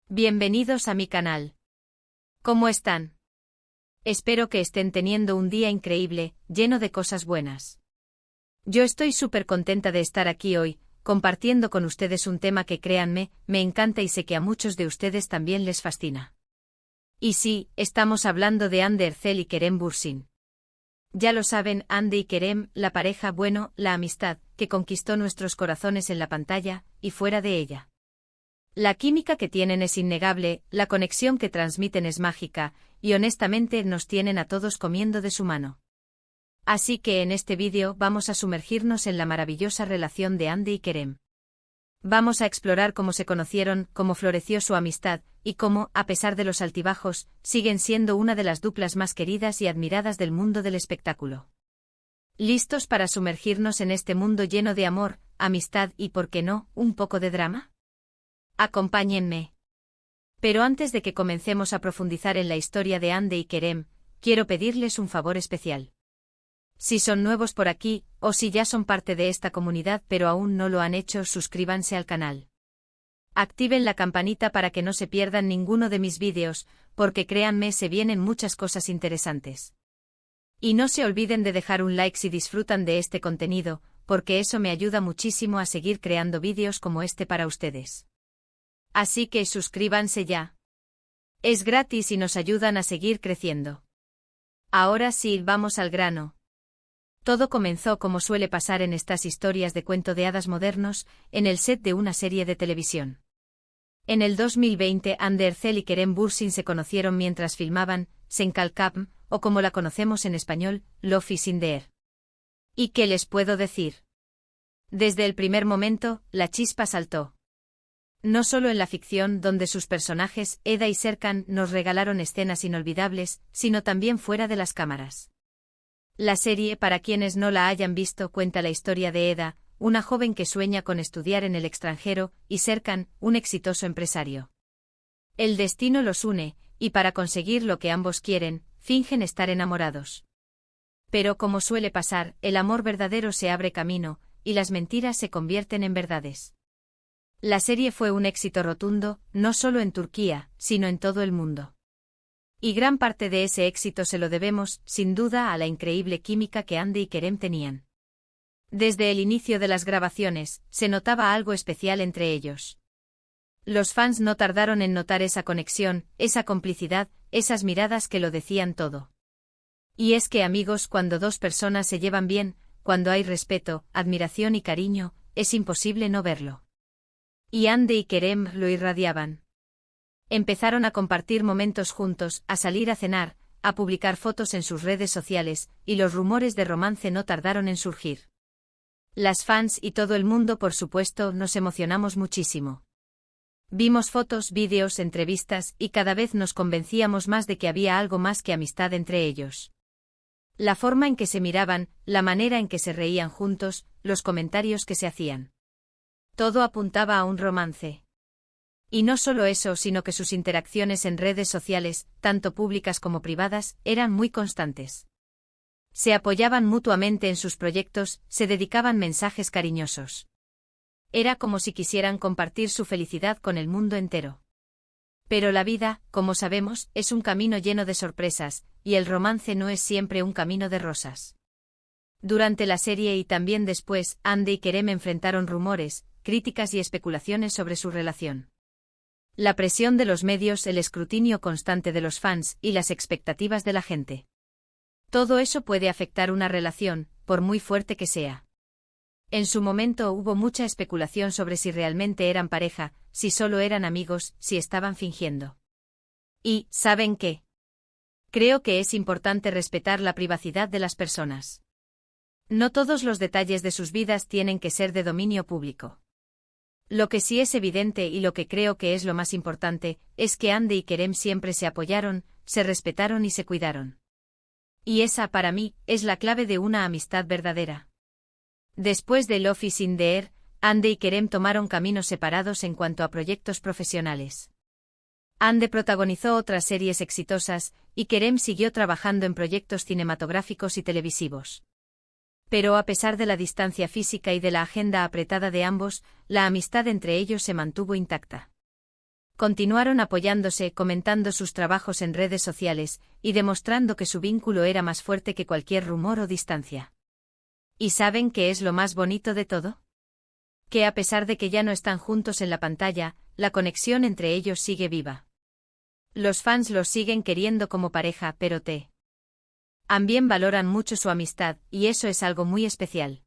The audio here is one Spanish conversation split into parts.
Bienvenidos a mi canal. ¿Cómo están? Espero que estén teniendo un día increíble, lleno de cosas buenas. Yo estoy súper contenta de estar aquí hoy, compartiendo con ustedes un tema que créanme, me encanta y sé que a muchos de ustedes también les fascina. Y sí, estamos hablando de Hande Erçel y Kerem Bürsin. Ya lo saben, Hande y Kerem, la pareja, bueno, la amistad, que conquistó nuestros corazones en la pantalla, y fuera de ella. La química que tienen es innegable, la conexión que transmiten es mágica, y honestamente nos tienen a todos comiendo de su mano. Así que en este vídeo vamos a sumergirnos en la maravillosa relación de Hande y Kerem. Vamos a explorar cómo se conocieron, cómo floreció su amistad, y cómo, a pesar de los altibajos, siguen siendo una de las duplas más queridas y admiradas del mundo del espectáculo. ¿Listos para sumergirnos en este mundo lleno de amor, amistad y, por qué no, un poco de drama? Acompáñenme. Pero antes de que comencemos a profundizar en la historia de Hande y Kerem, quiero pedirles un favor especial. Si son nuevos por aquí, o si ya son parte de esta comunidad pero aún no lo han hecho, suscríbanse al canal. Activen la campanita para que no se pierdan ninguno de mis vídeos, porque créanme, se vienen muchas cosas interesantes. Y no se olviden de dejar un like si disfrutan de este contenido, porque eso me ayuda muchísimo a seguir creando vídeos como este para ustedes. Así que suscríbanse ya. Es gratis y nos ayudan a seguir creciendo. Ahora sí, vamos al grano. Todo comenzó como suele pasar en estas historias de cuento de hadas modernos, en el set de una serie de televisión. En el 2020, Hande Erçel y Kerem Bürsin se conocieron mientras filmaban Sen Kalkam, o como la conocemos en español, Love is in the air. ¿Y qué les puedo decir? Desde el primer momento, la chispa saltó. No solo en la ficción, donde sus personajes, Eda y Serkan, nos regalaron escenas inolvidables, sino también fuera de las cámaras. La serie, para quienes no la hayan visto, cuenta la historia de Eda, una joven que sueña con estudiar en el extranjero, y Serkan, un exitoso empresario. El destino los une, y para conseguir lo que ambos quieren, fingen estar enamorados. Pero como suele pasar, el amor verdadero se abre camino, y las mentiras se convierten en verdades. La serie fue un éxito rotundo, no solo en Turquía, sino en todo el mundo. Y gran parte de ese éxito se lo debemos, sin duda, a la increíble química que Hande y Kerem tenían. Desde el inicio de las grabaciones, se notaba algo especial entre ellos. Los fans no tardaron en notar esa conexión, esa complicidad, esas miradas que lo decían todo. Y es que, amigos, cuando dos personas se llevan bien, cuando hay respeto, admiración y cariño, es imposible no verlo. Y Hande y Kerem lo irradiaban. Empezaron a compartir momentos juntos, a salir a cenar, a publicar fotos en sus redes sociales, y los rumores de romance no tardaron en surgir. Las fans y todo el mundo, por supuesto, nos emocionamos muchísimo. Vimos fotos, vídeos, entrevistas, y cada vez nos convencíamos más de que había algo más que amistad entre ellos. La forma en que se miraban, la manera en que se reían juntos, los comentarios que se hacían. Todo apuntaba a un romance. Y no solo eso, sino que sus interacciones en redes sociales, tanto públicas como privadas, eran muy constantes. Se apoyaban mutuamente en sus proyectos, se dedicaban mensajes cariñosos. Era como si quisieran compartir su felicidad con el mundo entero. Pero la vida, como sabemos, es un camino lleno de sorpresas, y el romance no es siempre un camino de rosas. Durante la serie y también después, Hande y Kerem enfrentaron rumores, críticas y especulaciones sobre su relación. La presión de los medios, el escrutinio constante de los fans y las expectativas de la gente. Todo eso puede afectar una relación, por muy fuerte que sea. En su momento hubo mucha especulación sobre si realmente eran pareja, si solo eran amigos, si estaban fingiendo. Y, ¿saben qué? Creo que es importante respetar la privacidad de las personas. No todos los detalles de sus vidas tienen que ser de dominio público. Lo que sí es evidente y lo que creo que es lo más importante, es que Hande y Kerem siempre se apoyaron, se respetaron y se cuidaron. Y esa, para mí, es la clave de una amistad verdadera. Después de Love is in the air, Hande y Kerem tomaron caminos separados en cuanto a proyectos profesionales. Hande protagonizó otras series exitosas, y Kerem siguió trabajando en proyectos cinematográficos y televisivos. Pero a pesar de la distancia física y de la agenda apretada de ambos, la amistad entre ellos se mantuvo intacta. Continuaron apoyándose, comentando sus trabajos en redes sociales, y demostrando que su vínculo era más fuerte que cualquier rumor o distancia. ¿Y saben qué es lo más bonito de todo? Que a pesar de que ya no están juntos en la pantalla, la conexión entre ellos sigue viva. Los fans los siguen queriendo como pareja, pero también valoran mucho su amistad, y eso es algo muy especial.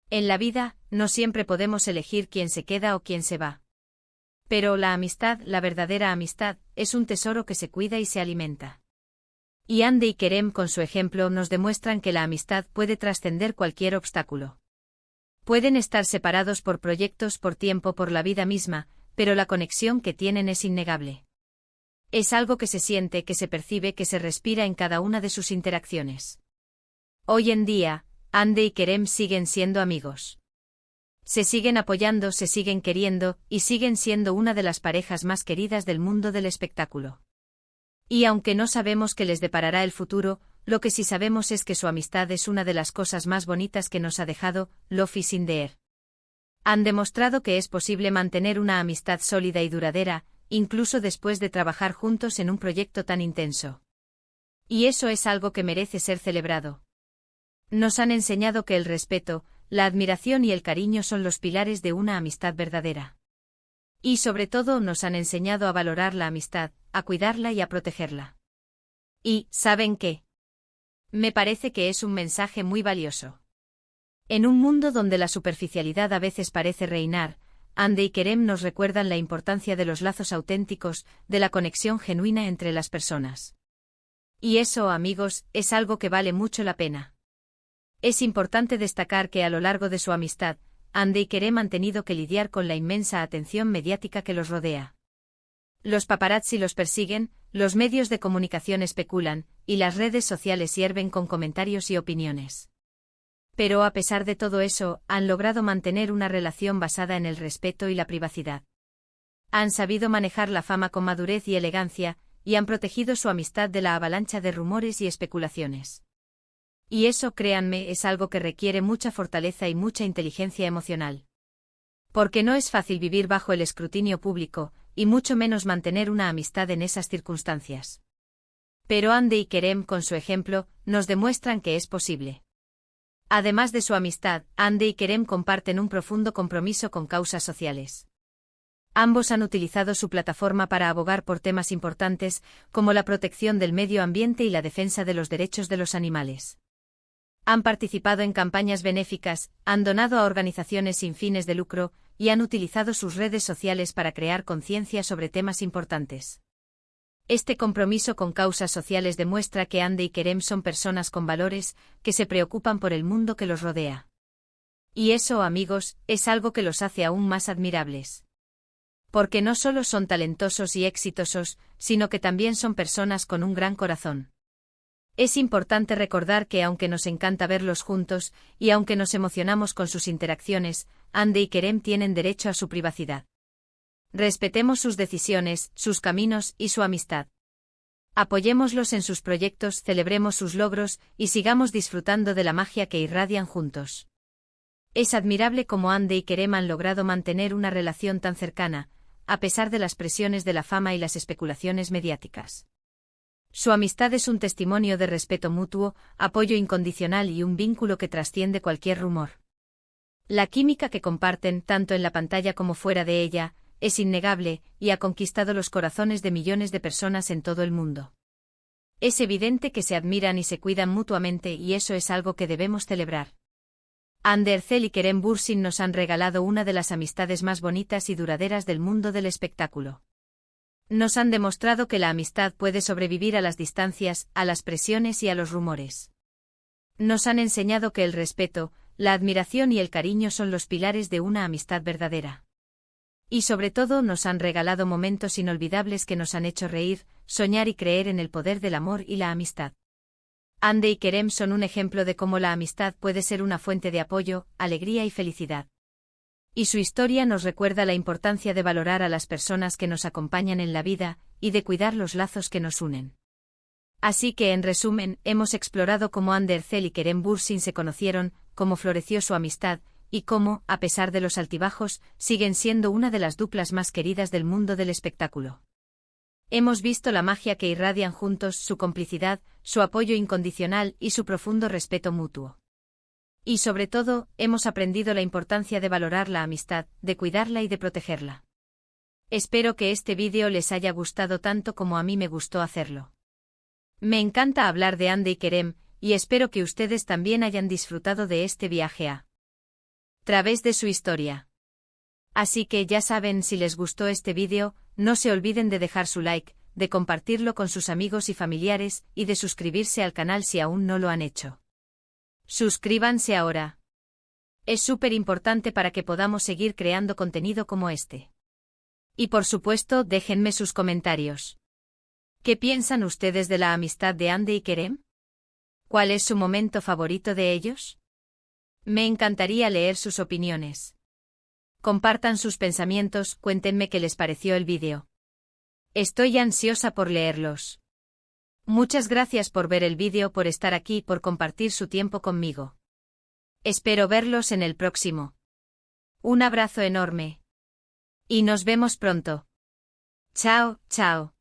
En la vida, no siempre podemos elegir quién se queda o quién se va. Pero la amistad, la verdadera amistad, es un tesoro que se cuida y se alimenta. Y Hande y Kerem con su ejemplo nos demuestran que la amistad puede trascender cualquier obstáculo. Pueden estar separados por proyectos, por tiempo, por la vida misma, pero la conexión que tienen es innegable. Es algo que se siente, que se percibe, que se respira en cada una de sus interacciones. Hoy en día, Hande y Kerem siguen siendo amigos. Se siguen apoyando, se siguen queriendo, y siguen siendo una de las parejas más queridas del mundo del espectáculo. Y aunque no sabemos qué les deparará el futuro, lo que sí sabemos es que su amistad es una de las cosas más bonitas que nos ha dejado Love is in the air. Han demostrado que es posible mantener una amistad sólida y duradera, incluso después de trabajar juntos en un proyecto tan intenso. Y eso es algo que merece ser celebrado. Nos han enseñado que el respeto, la admiración y el cariño son los pilares de una amistad verdadera. Y sobre todo nos han enseñado a valorar la amistad, a cuidarla y a protegerla. Y, ¿saben qué? Me parece que es un mensaje muy valioso. En un mundo donde la superficialidad a veces parece reinar, Hande y Kerem nos recuerdan la importancia de los lazos auténticos, de la conexión genuina entre las personas. Y eso, amigos, es algo que vale mucho la pena. Es importante destacar que a lo largo de su amistad, Hande y Kerem han tenido que lidiar con la inmensa atención mediática que los rodea. Los paparazzi los persiguen, los medios de comunicación especulan, y las redes sociales hierven con comentarios y opiniones. Pero a pesar de todo eso, han logrado mantener una relación basada en el respeto y la privacidad. Han sabido manejar la fama con madurez y elegancia, y han protegido su amistad de la avalancha de rumores y especulaciones. Y eso, créanme, es algo que requiere mucha fortaleza y mucha inteligencia emocional. Porque no es fácil vivir bajo el escrutinio público, y mucho menos mantener una amistad en esas circunstancias. Pero Hande y Kerem, con su ejemplo, nos demuestran que es posible. Además de su amistad, Hande y Kerem comparten un profundo compromiso con causas sociales. Ambos han utilizado su plataforma para abogar por temas importantes, como la protección del medio ambiente y la defensa de los derechos de los animales. Han participado en campañas benéficas, han donado a organizaciones sin fines de lucro, y han utilizado sus redes sociales para crear conciencia sobre temas importantes. Este compromiso con causas sociales demuestra que Hande y Kerem son personas con valores, que se preocupan por el mundo que los rodea. Y eso, amigos, es algo que los hace aún más admirables. Porque no solo son talentosos y exitosos, sino que también son personas con un gran corazón. Es importante recordar que aunque nos encanta verlos juntos, y aunque nos emocionamos con sus interacciones, Hande y Kerem tienen derecho a su privacidad. Respetemos sus decisiones, sus caminos y su amistad. Apoyémoslos en sus proyectos, celebremos sus logros, y sigamos disfrutando de la magia que irradian juntos. Es admirable cómo Hande y Kerem han logrado mantener una relación tan cercana, a pesar de las presiones de la fama y las especulaciones mediáticas. Su amistad es un testimonio de respeto mutuo, apoyo incondicional y un vínculo que trasciende cualquier rumor. La química que comparten, tanto en la pantalla como fuera de ella, es innegable, y ha conquistado los corazones de millones de personas en todo el mundo. Es evidente que se admiran y se cuidan mutuamente, y eso es algo que debemos celebrar. Hande Erçel y Kerem Bürsin nos han regalado una de las amistades más bonitas y duraderas del mundo del espectáculo. Nos han demostrado que la amistad puede sobrevivir a las distancias, a las presiones y a los rumores. Nos han enseñado que el respeto, la admiración y el cariño son los pilares de una amistad verdadera. Y sobre todo nos han regalado momentos inolvidables que nos han hecho reír, soñar y creer en el poder del amor y la amistad. Hande y Kerem son un ejemplo de cómo la amistad puede ser una fuente de apoyo, alegría y felicidad. Y su historia nos recuerda la importancia de valorar a las personas que nos acompañan en la vida, y de cuidar los lazos que nos unen. Así que, en resumen, hemos explorado cómo Hande Erçel y Kerem Bürsin se conocieron, cómo floreció su amistad, y cómo, a pesar de los altibajos, siguen siendo una de las duplas más queridas del mundo del espectáculo. Hemos visto la magia que irradian juntos, su complicidad, su apoyo incondicional y su profundo respeto mutuo. Y sobre todo, hemos aprendido la importancia de valorar la amistad, de cuidarla y de protegerla. Espero que este vídeo les haya gustado tanto como a mí me gustó hacerlo. Me encanta hablar de Hande y Kerem, y espero que ustedes también hayan disfrutado de este viaje a través de su historia. Así que ya saben, si les gustó este vídeo, no se olviden de dejar su like, de compartirlo con sus amigos y familiares, y de suscribirse al canal si aún no lo han hecho. Suscríbanse ahora. Es súper importante para que podamos seguir creando contenido como este. Y por supuesto, déjenme sus comentarios. ¿Qué piensan ustedes de la amistad de Hande y Kerem? ¿Cuál es su momento favorito de ellos? Me encantaría leer sus opiniones. Compartan sus pensamientos, cuéntenme qué les pareció el vídeo. Estoy ansiosa por leerlos. Muchas gracias por ver el vídeo, por estar aquí, por compartir su tiempo conmigo. Espero verlos en el próximo. Un abrazo enorme. Y nos vemos pronto. Chao, chao.